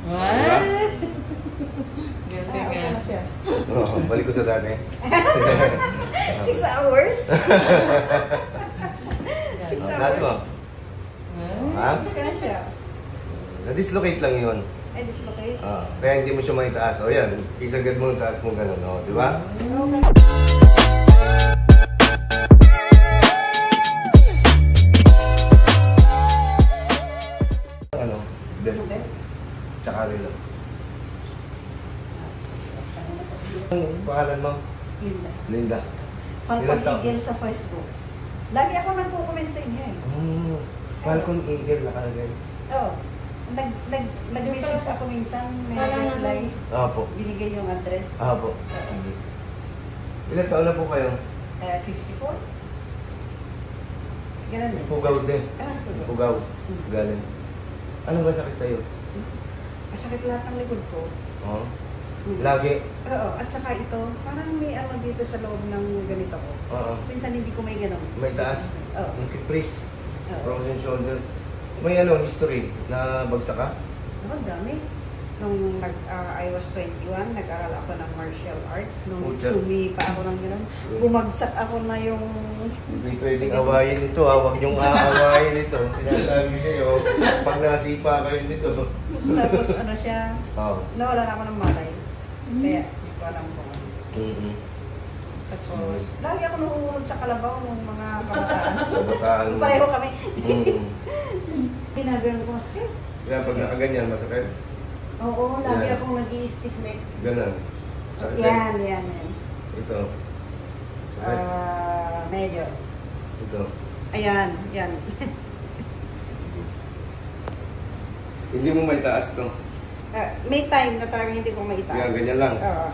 Diba? Galing ka. Siya. Oo, balik ko sa dati. 6 hours? 6 Taas hours? mo. Ha? Kaya siya. Na-dislocate lang yun. Ay, dislocate? Kaya hindi mo siya maitaas. O yan, isagad mo ang taas mo gano'n. O, di ba? Okay. Ano? Del. Tsaka relo. Ang pangalan mo? Linda. Linda. Falcon Ilang taon? Eagle sa Facebook. Lagi ako nagko-comment sa inyo eh. Falcon Eagle nakalagay. Oo. Nag-message ako minsan, may reply. Apo. Binigay yung address. Apo. Sige. Ilang taon na po kayo? 54? Ganun din. Pugaw din. Pugaw. Pugaw. Galing. Ano ba sakit sa'yo? Masakit lahat ng likod ko. Oo. Lagi? Oo. At saka ito, parang may ano dito sa loob ng ganito ko. Oo. Minsan hindi ko may ganun. May taas? Oo. Yung kipris? Oo. Frozen shoulder? May history na bagsak ka? Ako, dami. Nung I was 21, nag-aral ako ng martial arts. Nung sumipa ako ng gano'n, bumagsak ako na yung... Hindi pwedeng awayin ito, huwag niyong aawayin ito. Sinasabi sa'yo, pag nasipa kayo nito. Tapos ano siya, nawala na ako ng malay. Kaya, hindi ko alam kung ano. Tapos, lagi ako nahuhulog sa kalabaw ng mga kabataan. Kabataan. Pareho kami. Ginagawa ko masakit. Kaya pag nakaganyan, masakit? Oo, lagi akong nag-i-stiff neck. Ganon. Sakit Yan. Ito. Sakit. Medyo. Ito. Ayan, yan. Hindi mo may taas to. May time na talagang hindi ko maitaas. Yan, ganyan lang. Oo.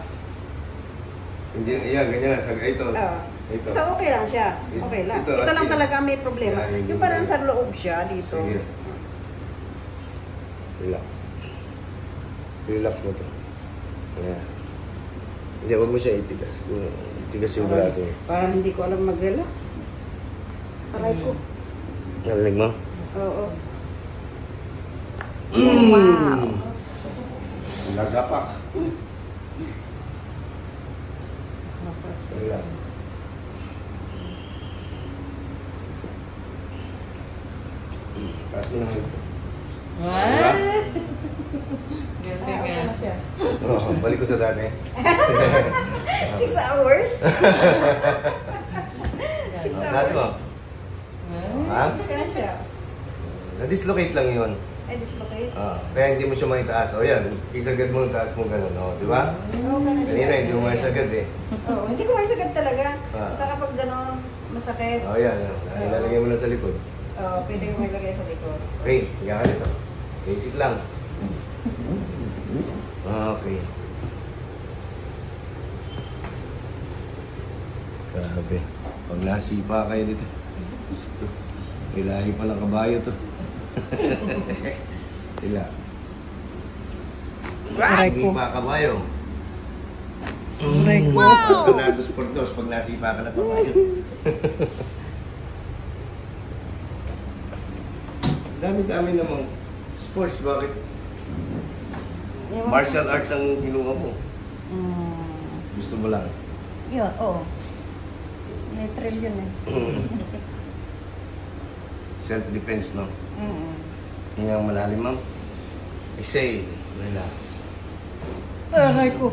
Hindi, yan, ganyan lang. Ito. Oo. Ito. Ito okay lang siya. Okay lang. Ito, Ito lang as in. talaga may problema. Yan, Yung parang sa loob siya dito. Sige. Relax. Relax mo to. Ayan. Hindi, huwag mo siya itigas. Itigas yung braso. Parang hindi ko alam mag-relax. Aray ko. Narinig mo? Oo. Wow! Lagapak. Relax. Taas mo lang ito. What? Okay na siya. Oo, balik ko sa dati. 6 hours? 6 Taas hours? mo. Ha? Okay na siya. Na-dislocate lang yun. Ay, dislocate? Kaya hindi mo siya maitaas. O yan, isagad mo ang taas mo gano'n. O, di ba? Okay na siya. Kanina, hindi mo maisagad eh. Oo, hindi ko maisagad talaga. Sa kapag gano'n, masakit. O yan, ilalagay mo lang sa likod. Oo, pwede ko may lagay sa likod. Okay, higa ka nito. Basic lang. Okay. Grabe. Pag nasipa kayo dito. Ilahi pa ng kabayo to. Ila. Aray ko. Nasipa kabayo. Aray ko. Wow! Donados por dos pag nasipa ka ng kabayo. Dami-dami namang sports, bakit? Martial arts ang kinuha mo. Gusto mo lang? Yun, oo. May thrill yun eh. Self-defense, no? Hindi ang malalim, ma'am. Exhale. Relax. Aray ko.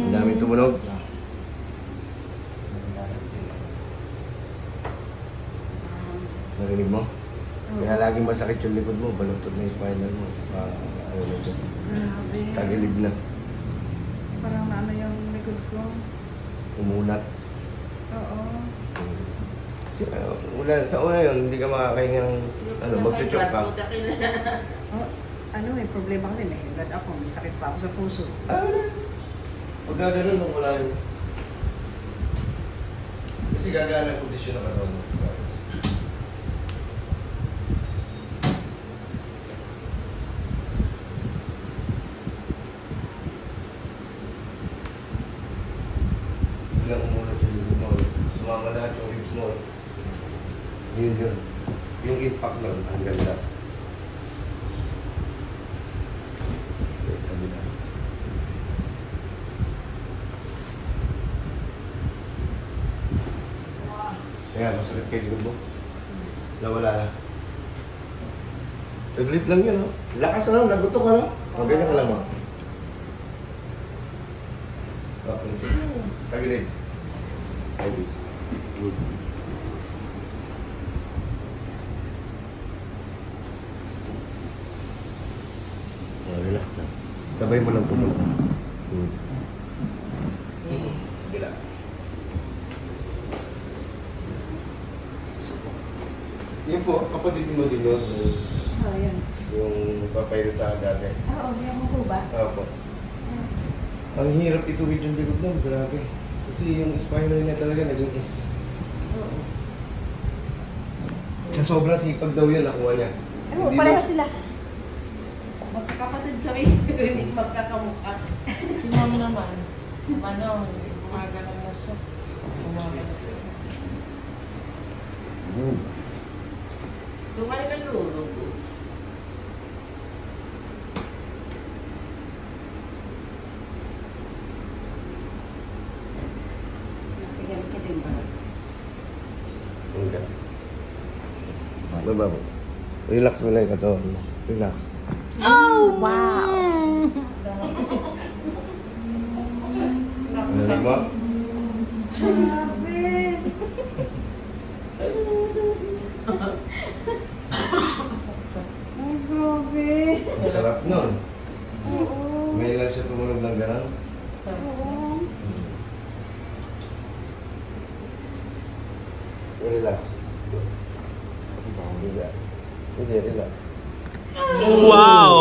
Ang daming tumunog. Narinig mo? Kaya laging masakit yung likod mo, baluntot na yung spinal mo. Ano nito? Tagilid na. Parang ano yung likod ko. Umunat. Oo. Sa una yun, hindi ka makakahinga ng magchuchok ka. Oh, ano, may problema kasi may blood ako. May sakit pa ako sa puso. Huwag ka ganun nung wala yun. Kasi gagana ang kondisyon na katawan mo. Bilang umunod yung likod mo, sumama lahat yung ribs mo. Yun. Yung impact nun, ang ganda. Kaya masakit kayo likod mo. Nawala na. Saglit lang yun, no? Lakas na, nagutok ka, no? Ganyan ka lang, ma. Tagilid. Sideways. Good. Relax na. Sabay mo lang pumunta. Good. Gila. Yun po, kapatid mo din yun. Yan. Yung papayro sa akin dati. Oo, yan mo po ba? Opo. Ang hirap ituwid yung likod lang, grabe. Kasi yung spinal niya talaga naging S. Oo. Sa sobrang sipag daw yan, nakuha niya. Oo, Hindi pareho daw- sila. Magkakapatid kami, hindi magkakamukha. Si mom naman, gumagano na siya. Gumagano siya. Lumali ka lulo. Bigyan ka din ba? Hindi. Baba mo. Relax mo lang yung katawan mo. Relax. Oh, wow. Narinig mo? Ay, grabe. Ang sarap nun. Oo. May lang siya tumunog ng gano'n. Oo. Relax. Hindi. Hindi, relax. Wow.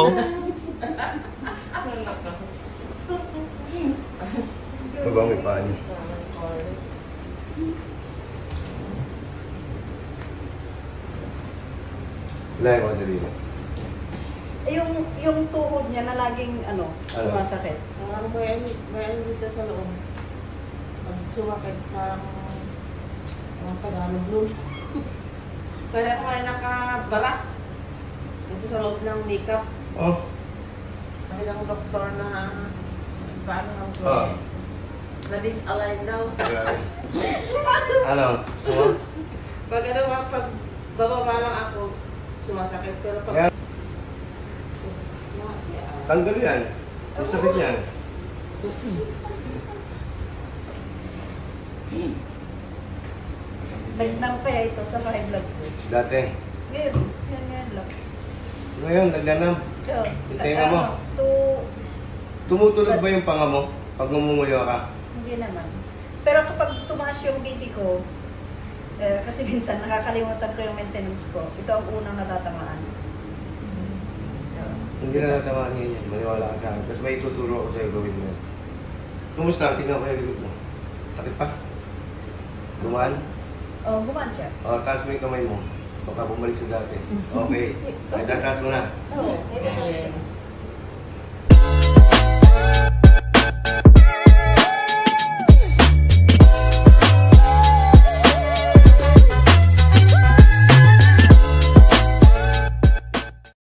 Baba mo yung paa niya. Wala yung mga dalila. Yung tuhod niya na laging sumasakit. Parang may ano dito sa loob. Pag sumakit, parang Tagalog nun. Parang may nakabarak dito sa loob ng makeup. Oh. Sabi ng doktor na paano ang Ah. na-disalign daw. Grabe. Ano? Suma? Pag ano nga, pag bababa lang ako, sumasakit. Pero pag... Yan. Tanggal yan. Ang sakit niyan. Nagdang pa ito sa high blood ko. Dati. Ngayon lang. Ngayon, naglanam. So, Tingnan mo. Tumutulog ba yung panga mo pag namumuyo ka? Hindi naman. Pero kapag tumaas yung BP ko, kasi minsan nakakalimutan ko yung maintenance ko. Ito ang unang natatamaan. Hindi na natamaan ngayon yan. Maniwala ka sa akin. Tapos may tuturo ako sa'yo gawin mo. Kumusta? Tingnan ko yung likod mo. Sakit pa? Gumaan? Oh, gumaan siya. O, taas mo yung kamay mo. Baka bumalik sa dati. Okay. Ay, tataas mo na. Oo, ito